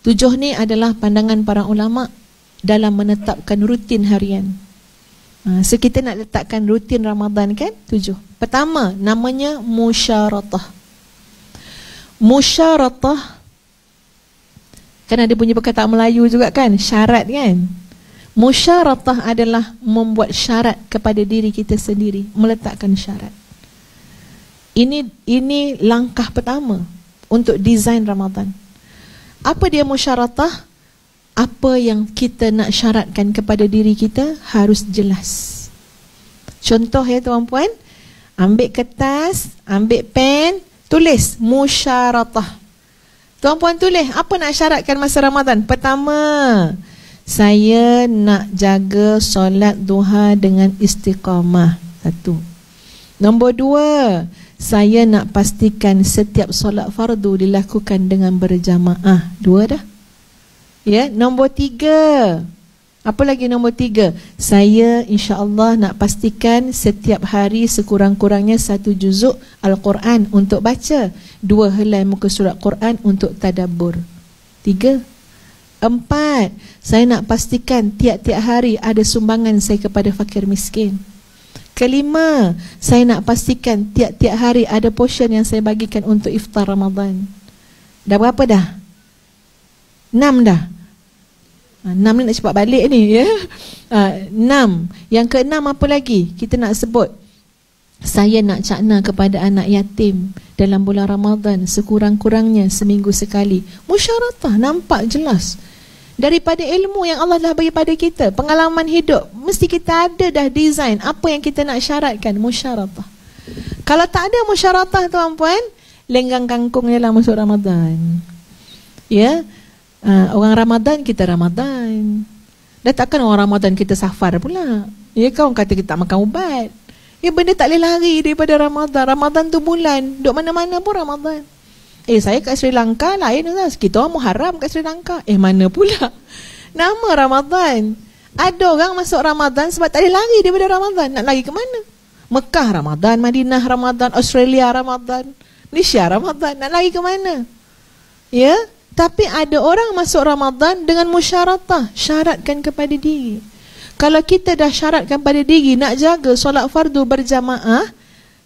7 ni adalah pandangan para ulama dalam menetapkan rutin harian. So kita nak letakkan rutin Ramadan kan 7. Pertama, namanya musyaratah. Musyaratah kan ada bunyi perkataan Melayu juga kan, syarat kan. Musyaratah adalah membuat syarat kepada diri kita sendiri, meletakkan syarat. Ini langkah pertama untuk desain Ramadan. Apa dia musyaratah? Apa yang kita nak syaratkan kepada diri kita harus jelas. Contoh ya tuan-puan, ambil kertas, ambil pen, tulis musyaratah. Tuan-puan tulis, apa nak syaratkan masa Ramadan? Pertama, saya nak jaga solat duha dengan istiqamah. 1. Nombor 2, saya nak pastikan setiap solat fardu dilakukan dengan berjamaah. 2 dah. Ya, nombor 3. Apa lagi nombor 3? Saya insya-Allah nak pastikan setiap hari sekurang-kurangnya 1 juzuk Al-Quran untuk baca, 2 helai muka surat Quran untuk tadabbur. 3. 4. Saya nak pastikan tiap-tiap hari ada sumbangan saya kepada fakir miskin. 5. Saya nak pastikan tiap-tiap hari ada portion yang saya bagikan untuk iftar Ramadan. Dah berapa dah? 6 dah. 6 ni nak cepat balik ni ya. 6. Yang ke-6 apa lagi? Kita nak sebut, saya nak cakna kepada anak yatim dalam bulan Ramadan sekurang-kurangnya seminggu sekali. Musyaratah, nampak jelas. Daripada ilmu yang Allah dah bagi pada kita, pengalaman hidup, mesti kita ada dah design apa yang kita nak syaratkan. Musyaratah. Kalau tak ada musyaratah tuan-puan, lenggang kangkung je lah masuk Ramadan. Ya. Orang Ramadan kita Ramadan. Dah takkan orang Ramadan kita safar pula. Ya, kau kata kita tak makan ubat. Ya, benda tak boleh lari daripada Ramadan. Ramadan tu bulan, duduk mana-mana pun Ramadan. Saya kat Sri Lanka lain lah. Kita orang Muharram kat Sri Lanka. Mana pula nama Ramadan. Ada orang masuk Ramadan sebab tak boleh lari daripada Ramadan. Nak lari ke mana? Mekah Ramadan, Madinah Ramadan, Australia Ramadan, Malaysia Ramadan. Nak lari ke mana? Ya. Tapi ada orang masuk Ramadan dengan musyaratah, syaratkan kepada diri. Kalau kita dah syaratkan pada diri nak jaga solat fardu berjamaah,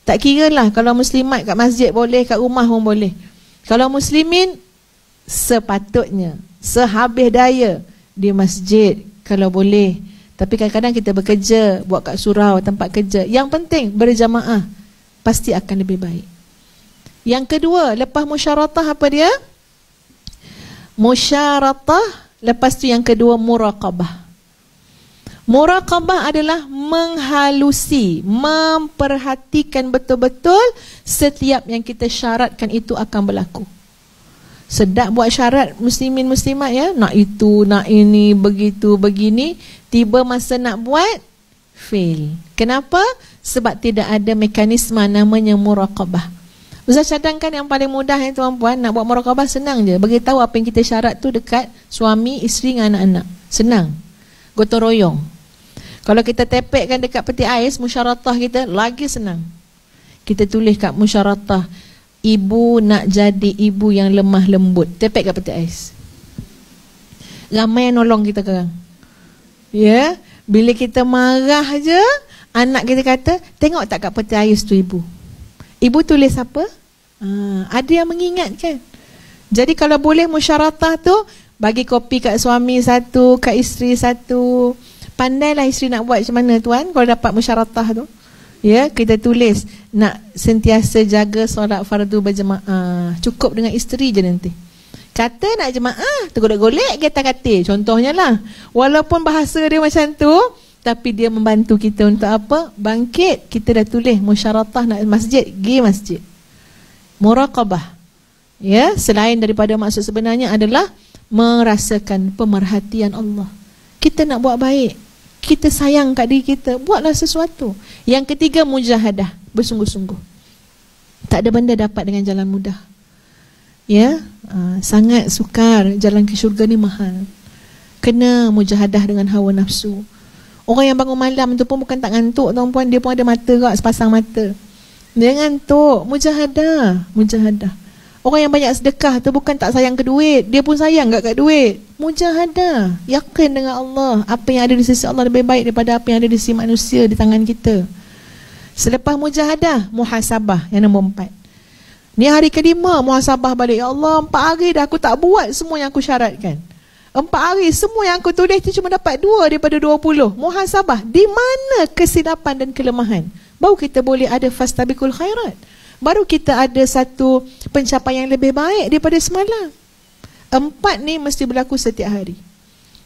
tak kira lah kalau muslimat kat masjid boleh, kat rumah pun boleh. Kalau muslimin, sepatutnya sehabis daya di masjid kalau boleh. Tapi kadang-kadang kita bekerja, buat kat surau, tempat kerja. Yang penting berjamaah, pasti akan lebih baik. Yang kedua, lepas musyaratah apa dia? Musyaratah, lepas tu yang kedua muraqabah. Muraqabah adalah menghalusi, memperhatikan betul-betul setiap yang kita syaratkan itu akan berlaku. Sedap buat syarat muslimin muslimat ya, nak itu, nak ini, begitu, begini, tiba masa nak buat, fail. Kenapa? Sebab tidak ada mekanisme namanya muraqabah. Ustaz cadangkan yang paling mudah ya tuan-puan, nak buat muraqabah senang je. Beritahu apa yang kita syarat tu dekat suami, isteri dengan anak-anak. Senang. Gotong royong. Kalau kita tepekkan dekat peti ais, musyaratah kita lagi senang. Kita tulis kat musyaratah, ibu nak jadi ibu yang lemah lembut. Tepek kat peti ais. Ramai yang nolong kita sekarang. Ya, bila kita marah je, anak kita kata, tengok tak kat peti ais tu ibu. Ibu tulis apa? Ada yang mengingatkan. Jadi kalau boleh musyaratah tu, bagi kopi kat suami satu, kat isteri satu. Pandailah isteri nak buat macam mana tuan kalau dapat musyaratah tu. Ya, kita tulis nak sentiasa jaga solat fardu berjemaah. Cukup dengan isteri je nanti. Kata nak jemaah, tergolek-golek kata-kata. Contohnya lah, walaupun bahasa dia macam tu, tapi dia membantu kita untuk apa? Bangkit. Kita dah tulis musyaratah nak masjid, pergi masjid. Muraqabah. Ya, selain daripada maksud sebenarnya adalah merasakan pemerhatian Allah. Kita nak buat baik, kita sayang kat diri kita, buatlah sesuatu. Yang ketiga, mujahadah, bersungguh-sungguh. Tak ada benda dapat dengan jalan mudah. Ya, sangat sukar, jalan ke syurga ni mahal. Kena mujahadah dengan hawa nafsu. Orang yang bangun malam tu pun bukan tak ngantuk tuan-puan, dia pun ada mata kak, sepasang mata. Dia ngantuk, mujahadah, mujahadah. Orang yang banyak sedekah tu bukan tak sayang ke duit, dia pun sayang kat duit. Mujahadah, yakin dengan Allah, apa yang ada di sisi Allah lebih baik daripada apa yang ada di sisi manusia di tangan kita. Selepas mujahadah, muhasabah yang nombor 4. Ni hari kelima muhasabah balik. Ya Allah, 4 hari dah aku tak buat semua yang aku syaratkan. 4 hari semua yang aku tulis tu cuma dapat 2 daripada 20. Muhasabah, di mana kesilapan dan kelemahan? Baru kita boleh ada fastabiqul khairat. Baru kita ada satu pencapaian yang lebih baik daripada semalam. 4 ni mesti berlaku setiap hari.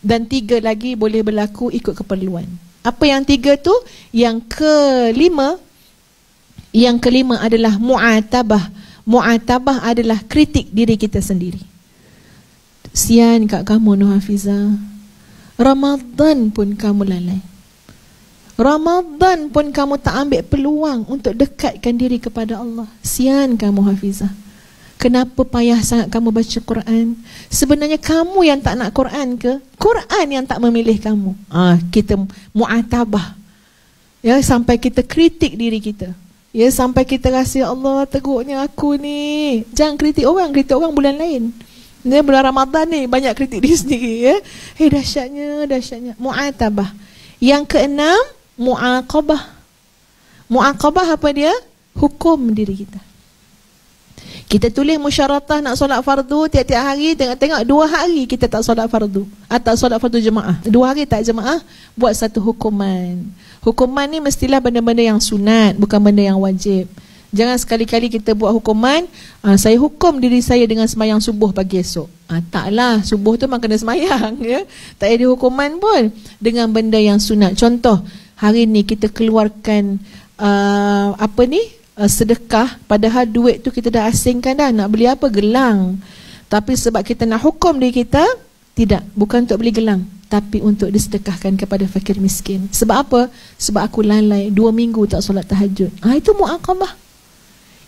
Dan 3 lagi boleh berlaku ikut keperluan. Apa yang 3 tu? Yang kelima adalah mu'atabah. Mu'atabah adalah kritik diri kita sendiri. Sian kat kamu Nur Hafizah, Ramadan pun kamu lalai. Ramadan pun kamu tak ambil peluang untuk dekatkan diri kepada Allah. Sian kamu Hafizah. Kenapa payah sangat kamu baca Quran? Sebenarnya kamu yang tak nak Quran ke? Quran yang tak memilih kamu. Kita mu'atabah. Ya, sampai kita kritik diri kita. Ya, sampai kita rasa, ya Allah, teruknya aku ni. Jangan kritik orang bulan lain. Ni bulan Ramadan ni banyak kritik diri sendiri, ya. Dahsyatnya. Mu'atabah. Yang keenam, mu'aqabah. Mu'aqabah apa dia? Hukum diri kita. Kita tulis musyaratah nak solat fardu tiap-tiap hari, tengok-tengok 2 hari kita tak solat fardu atau solat fardu jemaah. 2 hari tak jemaah, buat satu hukuman. Hukuman ni mestilah benda-benda yang sunat, bukan benda yang wajib. Jangan sekali-kali kita buat hukuman, saya hukum diri saya dengan sembahyang subuh pagi esok. Taklah, subuh tu memang kena sembahyang, ya. Tak ada hukuman pun dengan benda yang sunat. Contoh, hari ni kita keluarkan sedekah, padahal duit tu kita dah asingkan dah. Nak beli apa? Gelang. Tapi sebab kita nak hukum diri kita, tidak, bukan untuk beli gelang, tapi untuk disedekahkan kepada fakir miskin. Sebab apa? Sebab aku lalai 2 minggu tak solat tahajud. Itu mu'aqabah.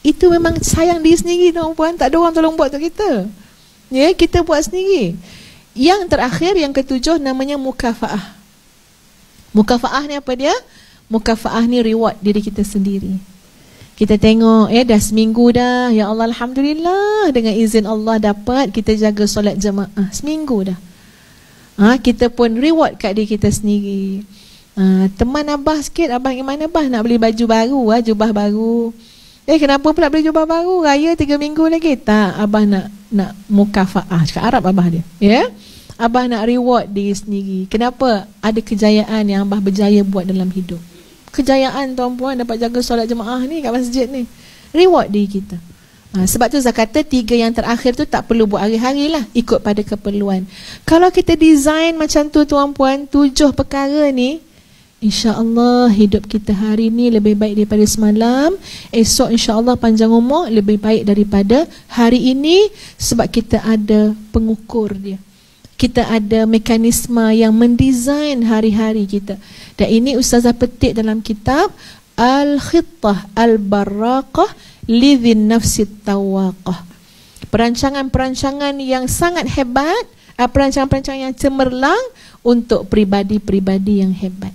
Itu memang sayang diri sendiri, tuan-puan. Tak ada orang tolong buat untuk kita, ya, kita buat sendiri. Yang terakhir, yang ketujuh, namanya mukafaah. Mukafaah ni apa dia? Mukafaah ni reward diri kita sendiri. Kita tengok, dah seminggu dah, ya Allah, alhamdulillah, dengan izin Allah dapat kita jaga solat jemaah seminggu dah. Kita pun reward kat diri kita sendiri. Teman abah sikit, abah gimana abah nak beli baju baru, jubah baru. Kenapa pula beli jubah baru? Raya 3 minggu lagi. Tak, abah nak mukafaah. Cakap Arab abah dia, ya. Abah nak reward diri sendiri. Kenapa? Ada kejayaan yang abah berjaya buat dalam hidup. Kejayaan, tuan-puan, dapat jaga solat jemaah ni kat masjid ni. Reward diri kita. Sebab tu saya kata 3 yang terakhir tu tak perlu buat hari-hari lah, ikut pada keperluan. Kalau kita design macam tu, tuan-puan, 7 perkara ni, insya-Allah hidup kita hari ni lebih baik daripada semalam. Esok insya-Allah panjang umur lebih baik daripada hari ini, sebab kita ada pengukur dia. Kita ada mekanisme yang mendesain hari-hari kita. Dan ini Ustazah petik dalam kitab Al-Khittah Al-Barraqah Lidhin Nafsit Tawaqah. Perancangan-perancangan yang sangat hebat, perancangan-perancangan yang cemerlang untuk pribadi-pribadi yang hebat.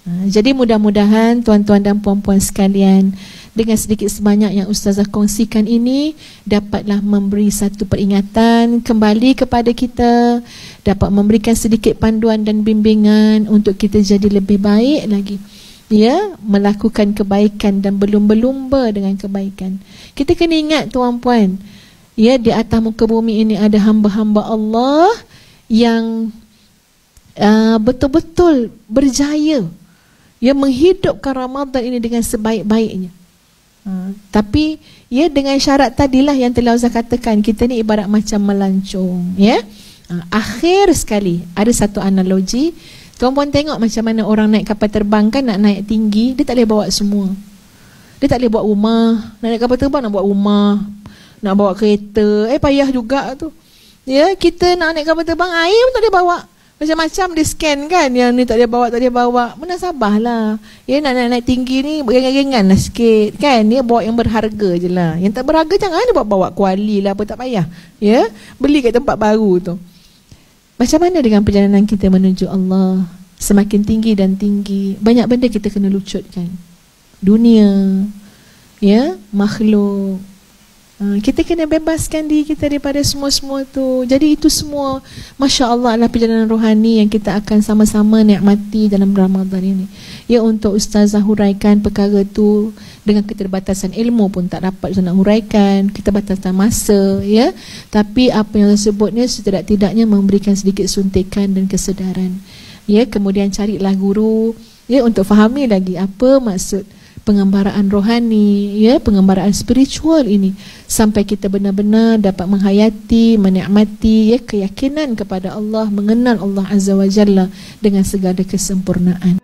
Jadi mudah-mudahan tuan-tuan dan puan-puan sekalian, dengan sedikit sebanyak yang Ustazah kongsikan ini dapatlah memberi satu peringatan kembali kepada kita, dapat memberikan sedikit panduan dan bimbingan untuk kita jadi lebih baik lagi, ya, melakukan kebaikan dan berlumba-lumba dengan kebaikan. Kita kena ingat, tuan-puan, ya, di atas muka bumi ini ada hamba-hamba Allah yang betul-betul berjaya, ya, menghidupkan Ramadan ini dengan sebaik-baiknya. Tapi ya, dengan syarat tadilah yang telah Ustaz katakan, kita ni ibarat macam melancong, ya. Akhir sekali ada satu analogi. Tuan-puan tengok macam mana orang naik kapal terbang kan, nak naik tinggi, dia tak boleh bawa semua. Dia tak boleh bawa rumah. Nak naik kapal terbang nak bawa rumah, nak bawa kereta, payah juga tu. Ya, kita nak naik kapal terbang, air pun tak boleh bawa. Macam-macam di scan kan, yang ni tak dia bawa, menasabahlah. Ya, nak naik tinggi ni ringan-ringan lah sikit kan, dia bawa yang berharga je lah. Yang tak berharga jangan dia bawa kuali lah, apa tak payah, ya, beli kat tempat baru tu. Macam mana dengan perjalanan kita menuju Allah? Semakin tinggi dan tinggi, banyak benda kita kena lucutkan. Dunia, ya, makhluk, Kita kena bebaskan diri kita daripada semua-semua tu. Jadi itu semua, Masya Allah, adalah perjalanan rohani yang kita akan sama-sama nikmati dalam Ramadan ini. Ya, untuk Ustazah huraikan perkara tu dengan keterbatasan ilmu pun tak dapat Ustazah nak huraikan, keterbatasan masa, ya. Tapi apa yang saya sebut ni setidak-tidaknya memberikan sedikit suntikan dan kesedaran. Ya, kemudian carilah guru, ya, untuk fahami lagi apa maksud pengembaraan rohani, ya, pengembaraan spiritual ini, sampai kita benar-benar dapat menghayati, menikmati, ya, keyakinan kepada Allah, mengenal Allah Azza wa Jalla dengan segala kesempurnaan.